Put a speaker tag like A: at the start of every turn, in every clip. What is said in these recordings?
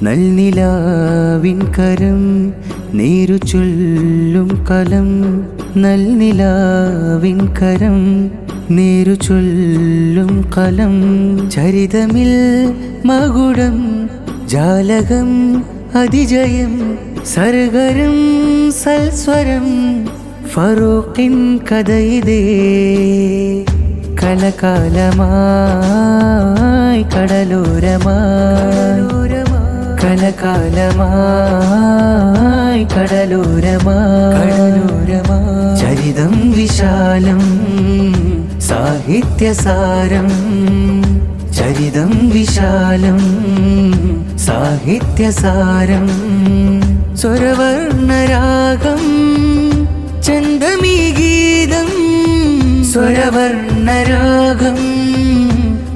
A: നൽനിലാവിൻ കരം നേരു ചൊല്ലും കലം. നൽനിലാവിൻ കരം നേരു ചൊല്ലും കലം. ചരിതമിൽ മകുടം ജാലകം അതിജയം സർഗരം സൽസ്വരം ഫറൂഖിൻ കഥയിതേ. കലകാലമായി കടലോരമായി കലകാലമായി കടലോരമായി ചരിതം വിശാലം സാഹിത്യസാരം. ചരിതം വിശാലം സാഹിത്യസാരം. സ്വരവർണരാഗം ചന്ദമീ ഗീതം. സ്വരവർണരാഗം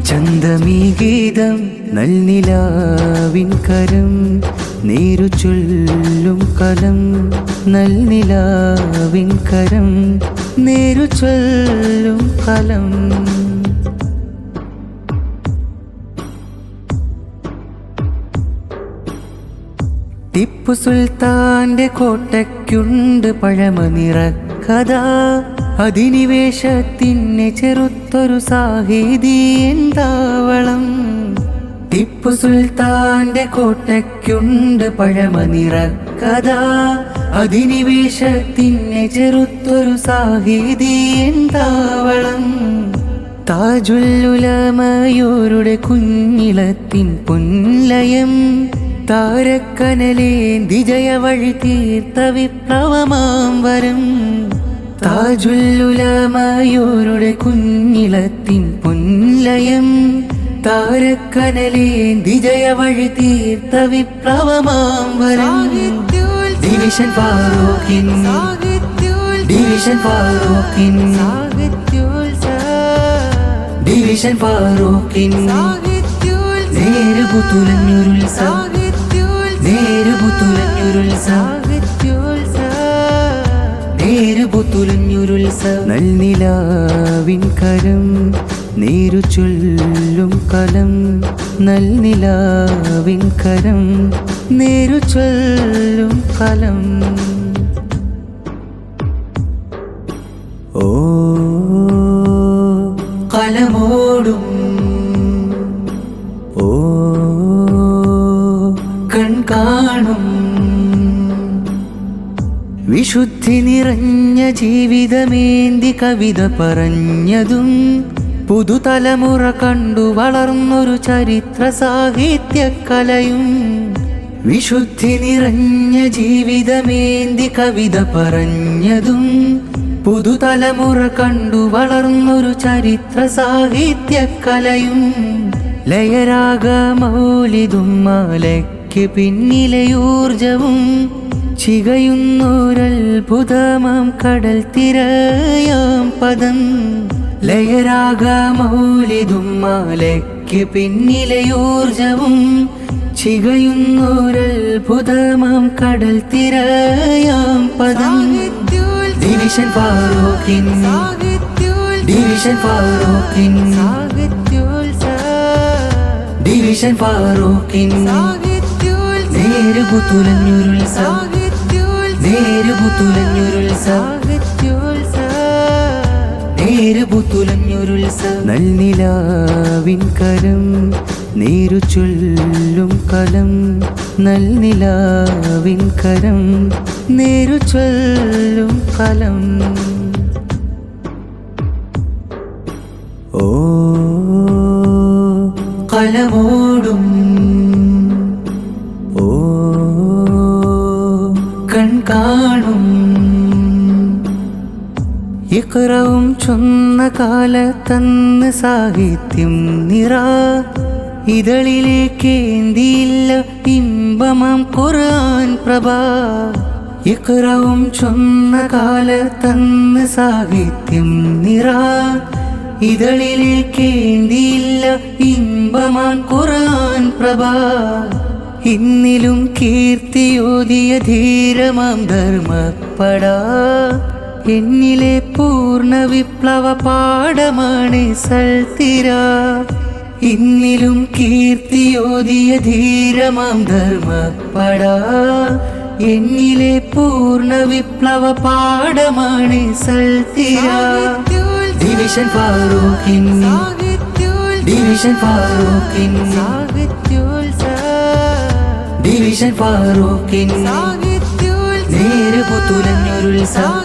A: ചന്ദമീ ഗീതം. നൽനിലാവിൻ കരം നേരു ചൊല്ലും കലം. നൽനിലാവിൻ കരം നേരു ചൊല്ലും കലം. ടിപ്പു സുൽത്താന്റെ കോട്ടയ്ക്കുണ്ട് പഴമനിറക്കഥ. അധിനിവേശത്തിനെ ചെറുത്തൊരു സാഹിതിയൻ താവളം. ടിപ്പു സുൽത്താന്റെ കോട്ടയ്ക്കുണ്ട് പഴമനിറക്കഥ. അധിനിവേശത്തിനെ ചെറുത്തൊരു സാഹിതിയൻ താവളം. താജുൽ ഉലമയോരുടെ കുഞ്ഞിളത്തിൻ പൊൻലയം. താരക്കനലേന്തി ജയവഴി തീർത്ത വിപ്ലവമാം വരം. താജുൽ ഉലമയോരുടെ കുഞ്ഞിളത്തിൻ പൊൻലയം. താരക്കനലേന്തി ജയവഴി തീർത്ത വിപ്ലവമാം വരം. ഡിവിഷൻ ഫാറൂഖിൻ ഡിവിഷൻ ഫാറൂഖിൻ ഡിവിഷൻ ഫാറൂഖിൻ നേരുപുതുലഞ്ഞൊരുത്സവം. നൽനിലാവിൻ കരം നേരു ചൊല്ലും കലം. നൽനിലാവിൻ കരം നേരു ചൊല്ലും കലം. ഓ കലമോടും ഓ കൺകാണും വിശുദ്ധി നിറഞ്ഞ ജീവിതമേന്തി കവിത പറഞ്ഞതും. പുതുതലമുറ കണ്ടു വളർന്നൊരു ചരിത്ര സാഹിത്യകലയും. വിശുദ്ധി നിറഞ്ഞ ജീവിതമേന്തി കവിത പറഞ്ഞതും. പുതുതലമുറ കണ്ടു വളർന്നൊരു ചരിത്ര സാഹിത്യകലയും. ലയരാഗ മൗലിദും മാലയ്ക്ക് പിന്നിലെ ഊർജവും. ചികയുന്നൊരത്ഭുതമാം കടൽ തിരയാം പദം. ലയരാഗ മൗലിദും മാലയ്ക്ക് പിന്നിലെ ഊർജവും. ചികയുന്നൊരത്ഭുതമാം കടൽ തിരയാം പദം. ഡിവിഷൻ ഫാറൂഖിൻ ഡിവിഷൻ ഫാറൂഖിൻ ഡിവിഷൻ ഫാറൂഖിൻ നേരുപുതുലഞ്ഞൊരുത്സവം. നൽനിലാവിൻ കരം നേരു ചൊല്ലും കലം. നൽനിലാവിൻ കരം നേരു ചൊല്ലും കലം. ഓ കലമോടും ഓ കൺകാണും. ഇഖ്റവും ചൊന്ന കാലത്തന്ന് സാഹിത്യം നിറ. ഇതളിലേക്കേന്തിയില്ല ഇമ്പമാം ഖുർആൻ പ്രഭ. ഇഖ്റവും ചൊന്ന കാലത്തന്ന് സാഹിത്യം നിറ. ഇതളിലേക്കേന്തിയില്ല ഇമ്പമാം ഖുർആൻ പ്രഭ. ഇന്നിലും കീർത്തിയോതിയ ധീരമാം ധർമ്മപ്പടാ. എന്നിലെ പൂർണ്ണ വിപ്ലവ പാഠമാണ് സൽത്തിര. ഇന്നിലും കീർത്തിയോതിയ ധീരമാം ധർമ്മപ്പട എന്നിലെ പൂർണ്ണ വിപ്ലവ പാഠമാണ് സൽത്തിര. ഡിവിഷൻ ഫാറൂഖിൻ ഡിവിഷൻ ഫാറൂഖിൻ ഡിവിഷൻ ഫാറൂഖിൻ നേരുപുത്തുലഞ്ഞൊരുത്സവം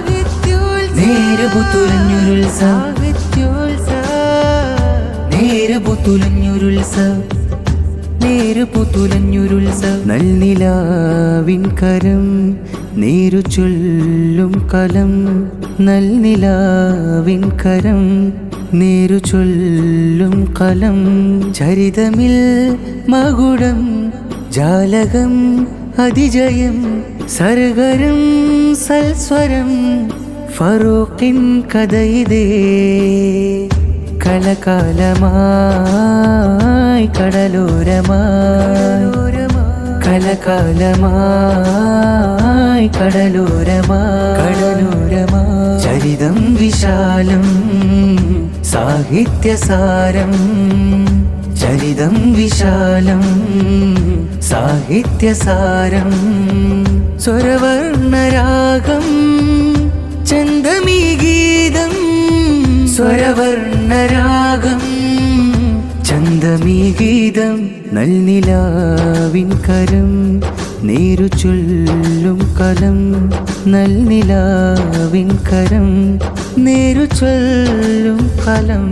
A: നേരുപുത്തുലഞ്ഞൊരുത്സവം നേരുപുത്തുലഞ്ഞൊരുത്സവം നേരുപുത്തുലഞ്ഞൊരുത്സവം. നൽനിലാവിൻ കരം നേരു ചൊല്ലും കലം നൽനിലാവിൻ കരം നേരു ചൊല്ലും കലം. ചരിതമിൽ മകുടം ജാലകം അതിജയം സർഗരം സൽസ്വരം ഫറൂഖിൻ കഥയിതേ. കലകാലമായി കടലോരമായി കലകാലമായി കടലോരമായി ചരിതം വിശാലം സാഹിത്യസാരം ചരിതം വിശാലം സാഹിത്യസാരം. സ്വരവർണരാഗം ചന്ദമീ ഗീതം സ്വരവർണരാഗം ചന്ദമീ ഗീതം. നൽനിലാവിൻ കരം നേരു ചൊല്ലും കലം നൽനിലാവിൻ കരം നേരു ചൊല്ലും കലം.